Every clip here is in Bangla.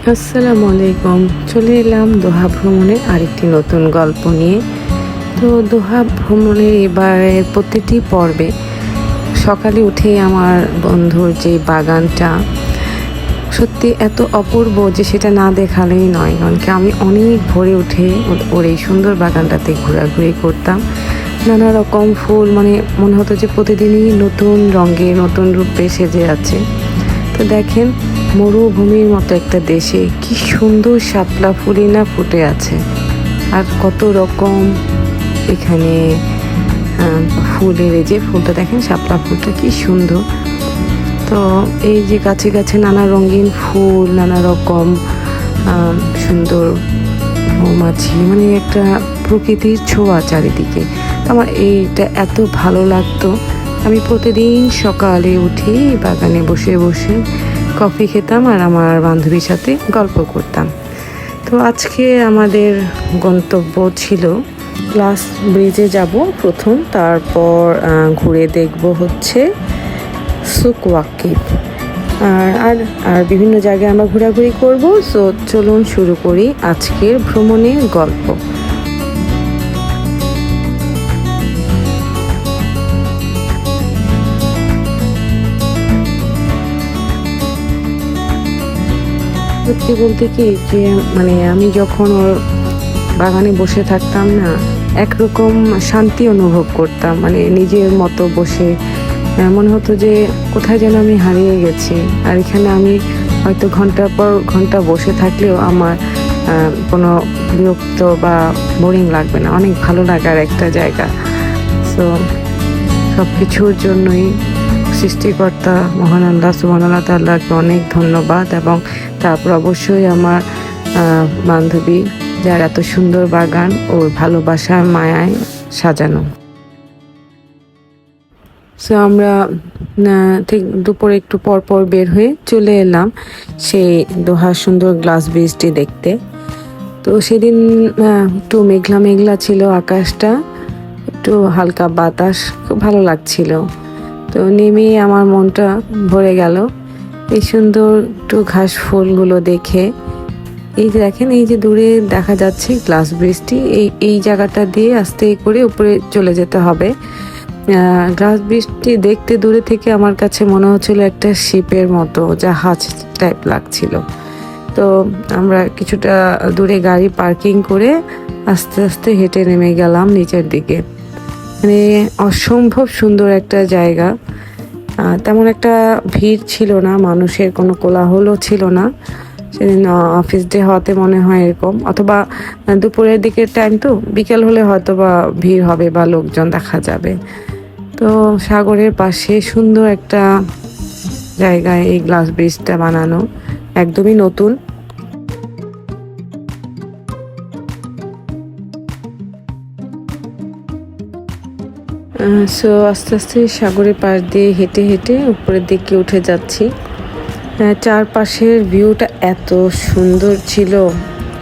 আসসালামু আলাইকুম। চলে এলাম দোহা ভ্রমণের আরেকটি নতুন গল্প নিয়ে। তো দোহা ভ্রমণের এবারের প্রতিটি পর্বে সকালে উঠেই আমার বন্ধুর যে বাগানটা সত্যি এত অপূর্ব যে সেটা না দেখালেই নয়, কারণ কি আমি অনেক ভোরে উঠে ওর এই সুন্দর বাগানটাতে ঘোরাঘুরি করতাম। নানা রকম ফুল, মানে মনে হতো যে প্রতিদিনই নতুন রঙে নতুন রূপে সেজে আছে। তো দেখেন, মরুভূমির মতো একটা দেশে কি সুন্দর শাপলা ফুলই না ফুটে আছে, আর কত রকম এখানে ফুলের, এই যে ফুলটা দেখেন, শাপলা ফুলটা কি সুন্দর। তো এই যে গাছে গাছে নানা রঙিন ফুল, নানা রকম সুন্দর মৌমাছি, মানে একটা প্রকৃতির ছোঁয়া চারিদিকে। আমার এইটা এত ভালো লাগতো। আমি প্রতিদিন সকালে উঠে বাগানে বসে বসে কফি খেতাম আর আমার বান্ধবীর সাথে গল্প করতাম। তো আজকে আমাদের গন্তব্য ছিল গ্লাস ব্রিজে যাব প্রথম, তারপর ঘুরে দেখব হচ্ছে সুক ওয়াকিফ, আর আর বিভিন্ন জায়গায় আমরা ঘোরাঘুরি করব। সো চলুন শুরু করি আজকের ভ্রমণের গল্প। সত্যি বলতে কি, যে মানে আমি যখন ওর বাগানে বসে থাকতাম না, একরকম শান্তি অনুভব করতাম, মানে নিজের মতো বসে মনে হতো যে কোথায় যেন আমি হারিয়ে গেছি। আর এখানে আমি হয়তো ঘন্টার পর ঘন্টা বসে থাকলেও আমার কোনো বিরক্ত বা বোরিং লাগবে না, অনেক ভালো লাগার একটা জায়গা। সো সব কিছুর জন্যই সৃষ্টিকর্তা মহান আল্লাহ সুবহানাহু তাআলাকে অনেক ধন্যবাদ, এবং তারপর অবশ্যই আমার বান্ধবী, যার এত সুন্দর বাগান ওর ভালোবাসার মায়ায় সাজানো। সো আমরা ঠিক দুপুরে একটু পর পর বের হয়ে চলে এলাম সেই দোহার সুন্দর গ্লাস ব্রিজটি দেখতে। তো সেদিন একটু মেঘলা মেঘলা ছিল আকাশটা, একটু হালকা বাতাস, খুব ভালো লাগছিল। তো নেমে আমার মনটা ভরে গেল এই সুন্দর একটু ঘাস ফুলগুলো দেখে। এই যে দেখেন, এই যে দূরে দেখা যাচ্ছে গ্লাস ব্রিজটি, এই জায়গাটা দিয়ে আস্তে করে উপরে চলে যেতে হবে। গ্লাস ব্রিজটি দেখতে দূরে থেকে আমার কাছে মনে হচ্ছিল একটা শিপের মতো, জাহাজ টাইপ লাগছিল। তো আমরা কিছুটা দূরে গাড়ি পার্কিং করে আস্তে আস্তে হেঁটে নেমে গেলাম নিচের দিকে। মানে অসম্ভব সুন্দর একটা জায়গা। তেমন একটা ভিড় ছিল না, মানুষের কোনো কোলাহলও ছিল না। সেদিন অফিস ডে হওয়াতে মনে হয় এরকম, অথবা দুপুরের দিকের টাইম, তো বিকেল হলে হয়তো বা ভিড় হবে বা লোকজন দেখা যাবে। তো সাগরের পাশে সুন্দর একটা জায়গায় এই গ্লাস ব্রিজটা বানানো, একদমই নতুন। সো আস্তে আস্তে সাগরের পাশ দিয়ে হেঁটে হেঁটে উপরের দিকে উঠে যাচ্ছি। চারপাশের ভিউটা এত সুন্দর ছিল,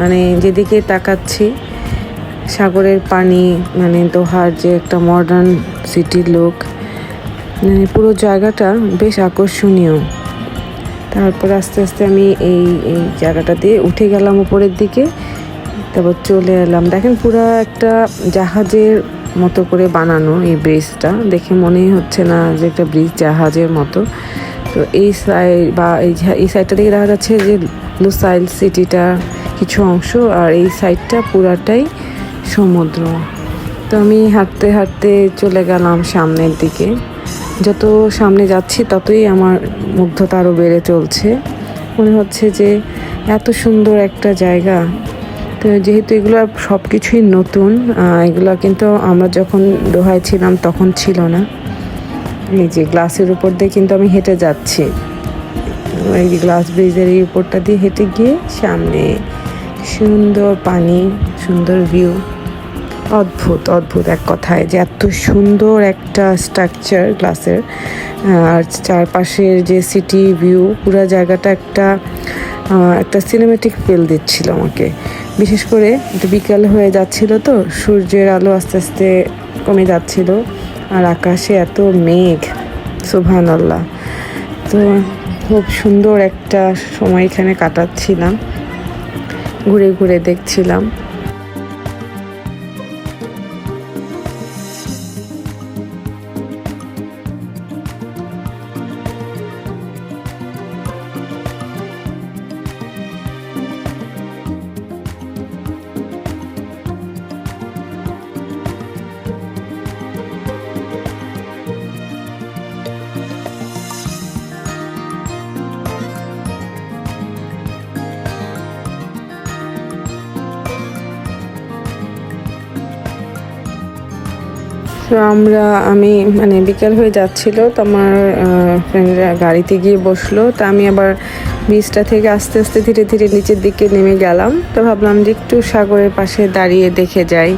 মানে যেদিকে তাকাচ্ছি সাগরের পানি, মানে দোহার যে একটা মডার্ন সিটি লুক, মানে পুরো জায়গাটা বেশ আকর্ষণীয়। তারপর আস্তে আস্তে আমি এই এই জায়গাটা দিয়ে উঠে গেলাম উপরের দিকে, তারপর চলে এলাম। দেখেন, পুরো একটা জাহাজের মতো করে বানানো এই ব্রিজটা, দেখে মনেই হচ্ছে না যে একটা ব্রিজ, জাহাজের মতো। তো এই সাইড বা এই সাইডটা থেকে দেখা যাচ্ছে যে লুসাইল সিটিটা কিছু অংশ, আর এই সাইডটা পুরাটাই সমুদ্র। তো আমি হাঁটতে হাঁটতে চলে গেলাম সামনের দিকে। যত সামনে যাচ্ছি ততই আমার মুগ্ধতা আরও বেড়ে চলছে। মনে হচ্ছে যে এত সুন্দর একটা জায়গা। তো যেহেতু এগুলো সব কিছুই নতুন, এগুলো কিন্তু আমরা যখন দোহায় ছিলাম তখন ছিল না। এই যে গ্লাসের উপর দিয়ে কিন্তু আমি হেঁটে যাচ্ছি, এই যে গ্লাস ব্রিজের এই উপরটা দিয়ে হেঁটে গিয়ে সামনে সুন্দর পানি, সুন্দর ভিউ, অদ্ভুত অদ্ভুত এক কথায়, যে এত সুন্দর একটা স্ট্রাকচার গ্লাসের। আর চারপাশের যে সিটি ভিউ, পুরো জায়গাটা একটা সিনেমেটিক ফিল দিচ্ছিল আমাকে। বিশেষ করে বিকাল হয়ে যাচ্ছিল, তো সূর্যের আলো আস্তে আস্তে কমে যাচ্ছিল, আর আকাশে এত মেঘ, সুবহানাল্লাহ। তো খুব সুন্দর একটা সময় এখানে কাটাচ্ছিলাম, ঘুরে ঘুরে দেখছিলাম। তো আমি মানে বিকেল হয়ে যাচ্ছিল, তো আমার ফ্রেন্ডরা গাড়িতে গিয়ে বসলো, তো আমি আবার বিচটা থেকে আস্তে আস্তে ধীরে ধীরে নিচের দিকে নেমে গেলাম। তো ভাবলাম যে একটু সাগরের পাশে দাঁড়িয়ে দেখে যাই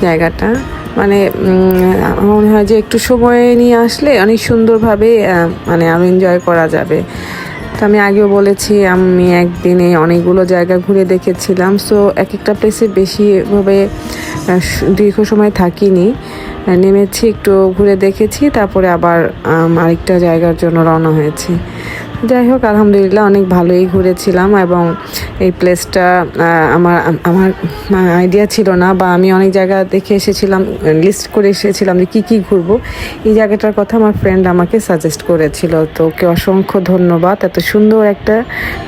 জায়গাটা। মানে আমার মনে হয় যে একটু সময় নিয়ে আসলে অনেক সুন্দরভাবে মানে আরও এনজয় করা যাবে। তো আমি আগেও বলেছি আমি একদিনে অনেকগুলো জায়গা ঘুরে দেখেছিলাম, সো এক একটা প্লেসে বেশিভাবে দীর্ঘ সময় থাকিনি, নেমেছি একটু ঘুরে দেখেছি, তারপরে আবার আরেকটা জায়গার জন্য রওনা হয়েছি। যাই হোক, আলহামদুলিল্লাহ অনেক ভালোই ঘুরেছিলাম। এবং এই প্লেসটা আমার আমার আইডিয়া ছিল না, বা আমি অনেক জায়গা দেখে এসেছিলাম, লিস্ট করে এসেছিলাম যে কী কী ঘুরবো। এই জায়গাটার কথা আমার ফ্রেন্ড আমাকে সাজেস্ট করেছিল, তো ওকে অসংখ্য ধন্যবাদ এত সুন্দর একটা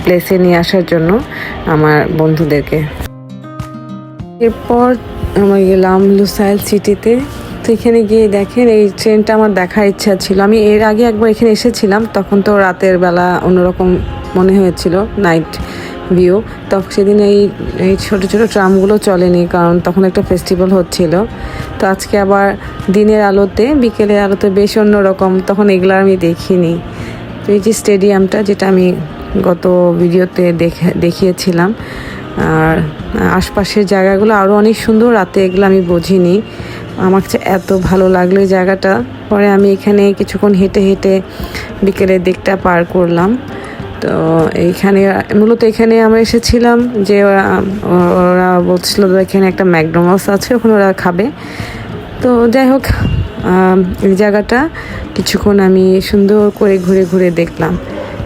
প্লেসে নিয়ে আসার জন্য আমার বন্ধুদেরকে। এরপর আমরা গেলাম লুসাইল সিটিতে। তো এখানে গিয়ে দেখেন, এই ট্রেনটা আমার দেখার ইচ্ছা ছিল। আমি এর আগে একবার এখানে এসেছিলাম, তখন তো রাতের বেলা অন্যরকম মনে হয়েছিল, নাইট ভিউ। তখন সেদিন এই ছোটো ছোটো ট্রামগুলো চলেনি, কারণ তখন একটা ফেস্টিভ্যাল হচ্ছিল। তো আজকে আবার দিনের আলোতে, বিকেলের আলোতে বেশ অন্যরকম, তখন এগুলো আমি দেখিনি। তো এই যে স্টেডিয়ামটা, যেটা আমি গত ভিডিওতে দেখিয়েছিলাম, আর আশপাশের জায়গাগুলো আরও অনেক সুন্দর, রাতে এগুলো আমি বুঝিনি। আমার কাছে এত ভালো লাগলো এই জায়গাটা। পরে আমি এখানে কিছুক্ষণ হেঁটে হেঁটে বিকেলের দিকটা পার করলাম। তো এইখানে মূলত এখানে আমরা এসেছিলাম যে ওরা বলছিল এখানে একটা ম্যাকডোনাল্ডস আছে, ওখানে ওরা খাবে। তো যাই হোক, এই জায়গাটা কিছুক্ষণ আমি সুন্দর করে ঘুরে ঘুরে দেখলাম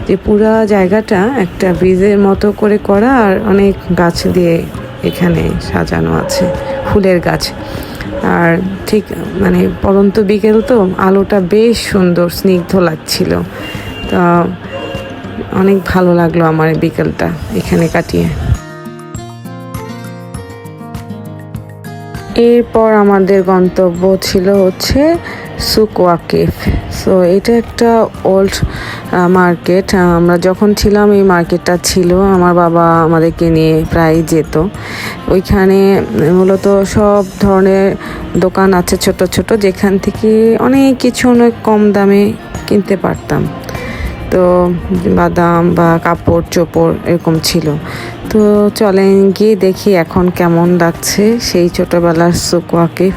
যে পুরা জায়গাটা একটা ব্রিজের মতো করে করা, আর অনেক গাছ দিয়ে এখানে সাজানো আছে, ফুলের গাছ। আর ঠিক মানে পরন্ত বিকেল, তো আলোটা বেশ সুন্দর স্নিগ্ধ লাগছিল। তো অনেক ভালো লাগলো আমার বিকেলটা এখানে কাটিয়ে। এরপর আমাদের গন্তব্য ছিল হচ্ছে সুক ওয়াকিফ। সো এটা একটা ওল্ড মার্কেট। আমরা যখন ছিলাম এই মার্কেটটা ছিল, আমার বাবা আমাদেরকে নিয়ে প্রায় যেত। ওইখানে মূলত সব ধরনের দোকান আছে ছোট ছোট, যেখান থেকে অনেক কিছু অনেক কম দামে কিনতে পারতাম। তো বাদাম বা কাপড় চোপড় এরকম ছিল। তো চলেন গিয়ে দেখি এখন কেমন লাগছে সেই ছোটবেলার সুক ওয়াকিফ।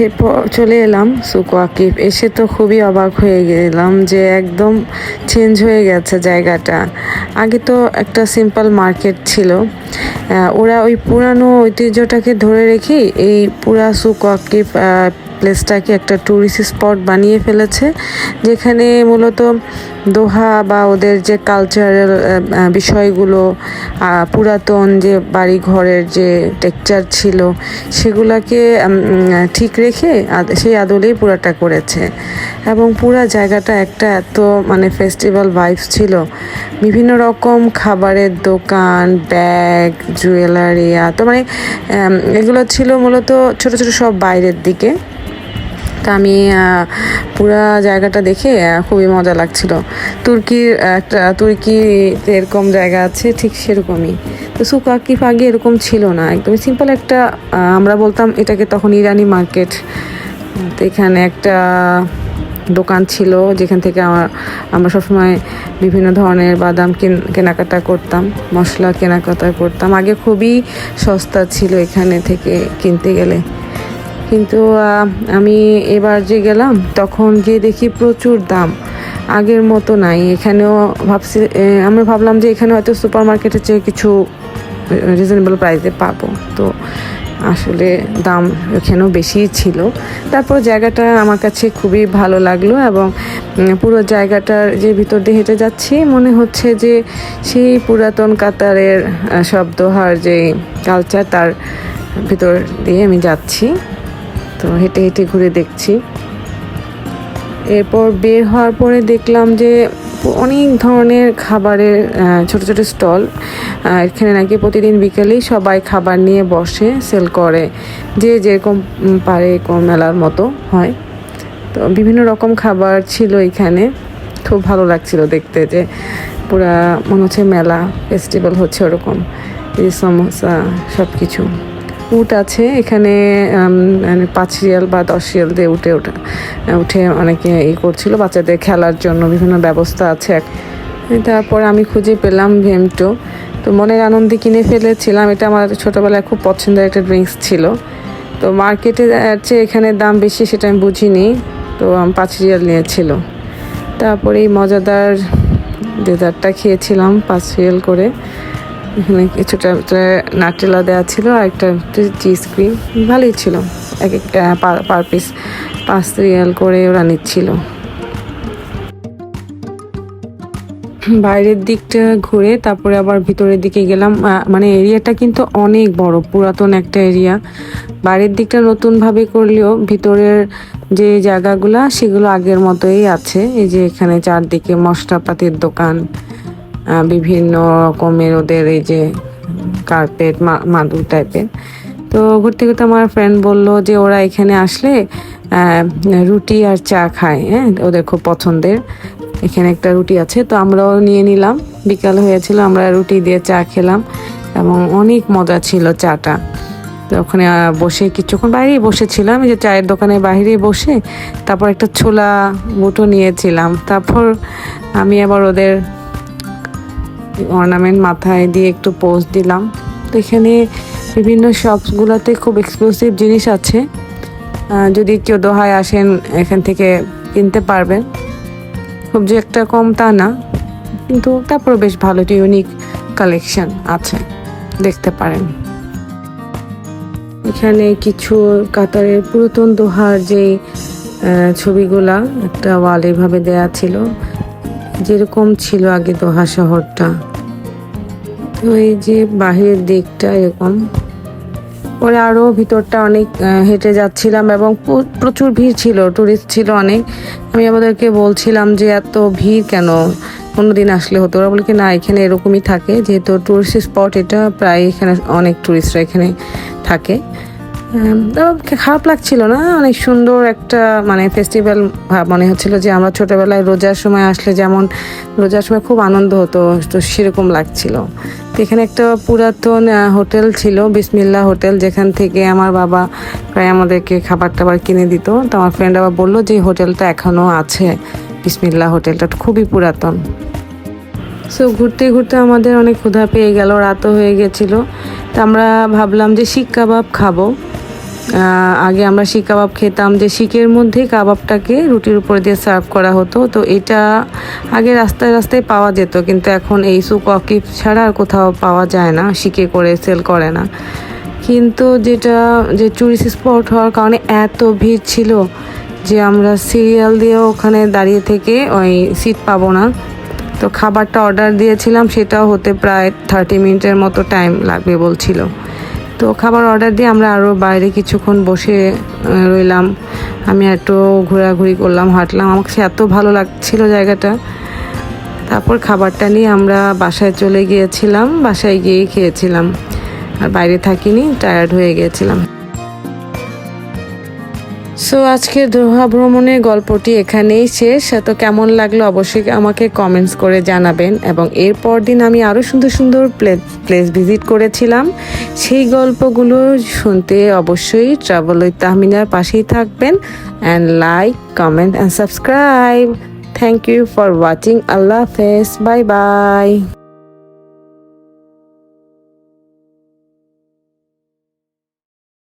এরপর চলে এলাম সুক ওয়াকিফ। এসে তো খুবই অবাক হয়ে গেলাম যে একদম চেঞ্জ হয়ে গেছে জায়গাটা। আগে তো একটা সিম্পল মার্কেট ছিল, ওরা ওই পুরানো ঐতিহ্যটাকে ধরে রেখে এই পুরা সুক ওয়াকিফ প্লেসটাকে একটা ট্যুরিস্ট স্পট বানিয়ে ফেলেছে, যেখানে মূলত দোহা বা ওদের যে কালচারাল বিষয়গুলো, পুরাতন যে বাড়ি ঘরের যে টেক্সচার ছিল সেগুলোকে ঠিক রেখে সেই আদলেই পুরাটা করেছে। এবং পুরা জায়গাটা একটা এত মানে ফেস্টিভ্যাল ভাইবস ছিল। বিভিন্ন রকম খাবারের দোকান, ব্যাগ, জুয়েলারি, তো মানে এগুলো ছিল মূলত ছোট ছোট সব বাইরের দিকে। তা আমি পুরা জায়গাটা দেখে খুবই মজা লাগছিল। তুর্কিতে এরকম জায়গা আছে ঠিক সেরকমই। তো সুক ওয়াকিফ আগে এরকম ছিল না, একদমই সিম্পল একটা, আমরা বলতাম এটাকে তখন ইরানি মার্কেট। তো এখানে একটা দোকান ছিল যেখান থেকে আমরা সবসময় বিভিন্ন ধরনের বাদাম কেনাকাটা করতাম, মশলা কেনাকাটা করতাম। আগে খুবই সস্তা ছিল এখানে থেকে কিনতে গেলে, কিন্তু আমি এবার যে গেলাম তখন গিয়ে দেখি প্রচুর দাম, আগের মতো নাই। এখানেও আমরা ভাবলাম যে এখানে হয়তো সুপার মার্কেটের চেয়ে কিছু রিজনেবল প্রাইসে পাবো। তো আসলে দাম এখানেও বেশি ছিল। তারপর জায়গাটা আমার কাছে খুবই ভালো লাগলো এবং পুরো জায়গাটার যে ভিতর দিয়ে হেঁটে যাচ্ছি মনে হচ্ছে যে সেই পুরাতন কাতারের সব দোহার যে কালচার তার ভিতর দিয়ে আমি যাচ্ছি। তো হেঁটে হেঁটে ঘুরে দেখছি। এরপর বের হওয়ার পরে দেখলাম যে অনেক ধরনের খাবারের ছোট ছোট স্টল। এখানে নাকি প্রতিদিন বিকেলেই সবাই খাবার নিয়ে বসে সেল করে, যে যেরকম পারে এরকম মেলার মতো হয়। তো বিভিন্ন রকম খাবার ছিল এখানে, খুব ভালো লাগছিল দেখতে, যে পুরা মনে হচ্ছে মেলা ফেস্টিভ্যাল হচ্ছে ওরকম। এই সমোসা সব কিছু। উট আছে এখানে, 5 রিয়াল বা 10 রিয়াল দিয়ে উঠে অনেকে করছিল, বাচ্চাদের খেলার জন্য বিভিন্ন ব্যবস্থা আছে। তারপর আমি খুঁজে পেলাম ভেমটো। তো মনের আনন্দে কিনে ফেলেছিলাম। এটা আমার ছোটোবেলায় খুব পছন্দের একটা ড্রিঙ্কস ছিল। তো মার্কেটে চেয়ে এখানে দাম বেশি সেটা আমি বুঝিনি, তো 5 রিয়াল নিয়েছিল। তারপরে এই মজাদার ডেজার্টটা খেয়েছিলাম 5 রিয়াল করে। এখানে কিছুটা নাটেলা দেওয়া ছিল আর একটা চিজ ক্রিম, ভালোই ছিল। এক একটা পার পিস 5 রিয়াল করে ওরা নিচ্ছিল। বাইরের দিকটা ঘুরে তারপরে আবার ভিতরের দিকে গেলাম। মানে এরিয়াটা কিন্তু অনেক বড়, পুরাতন একটা এরিয়া। বাইরের দিকটা নতুনভাবে করলেও ভিতরের যে জায়গাগুলা সেগুলো আগের মতোই আছে। এই যে এখানে চারদিকে মশলাপাতির দোকান, বিভিন্ন রকমের ওদের এই যে কার্পেট মাদুর টাইপের। তো ঘুরতে ঘুরতে আমার ফ্রেন্ড বলল যে ওরা এখানে আসলে রুটি আর চা খায়, হ্যাঁ ওদের খুব পছন্দের। এখানে একটা রুটি আছে, তো আমরাও নিয়ে নিলাম। বিকাল হয়েছিল, আমরা রুটি দিয়ে চা খেলাম এবং অনেক মজা ছিল চাটা। তো ওখানে বসে কিছুক্ষণ বাইরেই বসেছিলাম, এই যে চায়ের দোকানের বাইরেই বসে। তারপর একটা ছোলা বুটো নিয়েছিলাম। তারপর আমি আবার ওদের অর্নামেন্ট মাথায় দিয়ে একটু পোজ দিলাম। তো এখানে বিভিন্ন শপসগুলোতে খুব এক্সক্লুসিভ জিনিস আছে, যদি কেউ দোহায় আসেন এখান থেকে কিনতে পারবেন। খুব যে একটা কম তা না, কিন্তু তারপর বেশ ভালো একটা ইউনিক কালেকশন আছে, দেখতে পারেন। এখানে কিছু কাতারের পুরাতন দোহার যে ছবিগুলা একটা ওয়াল এভাবে দেয়া ছিল, যেরকম ছিল আগে দোহা শহরটা। তো এই যে বাহিরের দিকটা এরকম। পরে আরও ভিতরটা অনেক হেঁটে যাচ্ছিলাম এবং প্রচুর ভিড় ছিল, টুরিস্ট ছিল অনেক। আমি আমাদেরকে বলছিলাম যে এত ভিড় কেন, অন্যদিন আসলে হতো। ওরা বলে কি না, এখানে এরকমই থাকে, যেহেতু টুরিস্ট স্পট এটা, প্রায় এখানে অনেক টুরিস্টরা এখানে থাকে। খারাপ লাগছিল না, অনেক সুন্দর একটা মানে ফেস্টিভ্যাল মনে হচ্ছিল, যে আমরা ছোটোবেলায় রোজার সময় আসলে যেমন রোজার সময় খুব আনন্দ হতো, তো সেরকম লাগছিল। তো এখানে একটা পুরাতন হোটেল ছিল, বিসমিল্লাহ হোটেল, যেখান থেকে আমার বাবা প্রায় আমাদেরকে খাবার টাবার কিনে দিত। তো আমার ফ্রেন্ড আবার বললো যে হোটেলটা এখনও আছে, বিসমিল্লাহ হোটেলটা খুবই পুরাতন। সো ঘুরতে ঘুরতে আমাদের অনেক ক্ষুধা পেয়ে গেল, রাতও হয়ে গেছিলো। তো আমরা ভাবলাম যে শিক কাবাব খাবো। আগে আমরা শিক কাবাব খেতাম, যে শিকের মধ্যে কাবাবটাকে রুটির উপরে দিয়ে সার্ভ করা হতো। তো এটা আগে রাস্তায় রাস্তায় পাওয়া যেত, কিন্তু এখন এই সুক ওয়াকিফ ছাড়া আর কোথাও পাওয়া যায় না, শিকে করে সেল করে না। কিন্তু যেটা যে টুরিস্ট স্পট হওয়ার কারণে এত ভিড় ছিল যে আমরা সিরিয়াল দিয়ে ওখানে দাঁড়িয়ে থেকে ওই সিট পাবো না। তো খাবারটা অর্ডার দিয়েছিলাম, সেটাও হতে প্রায় 30 মিনিটের মতো টাইম লাগবে বলছিল। তো খাবার অর্ডার দিয়ে আমরা আরও বাইরে কিছুক্ষণ বসে রইলাম। আমি একটু ঘোরাঘুরি করলাম, হাঁটলাম, আমার কাছে এত ভালো লাগছিল জায়গাটা। তারপর খাবারটা নিয়ে আমরা বাসায় চলে গিয়েছিলাম, বাসায় গিয়ে খেয়েছিলাম, আর বাইরে থাকিনি, টায়ার্ড হয়ে গিয়েছিলাম। সো আজকের দোহা ভ্রমণের গল্পটি এখানেই শেষ। তো কেমন লাগলো অবশ্যই আমাকে কমেন্টস করে জানাবেন। এবং এরপর দিন আমি আরও সুন্দর সুন্দর প্লেস ভিজিট করেছিলাম, সেই গল্পগুলো শুনতে অবশ্যই ট্রাভেল উইথ তাহমিনার পাশেই থাকবেন। And like, comment and subscribe. Thank you for watching. আল্লাহ হাফেজ, বাই বাই।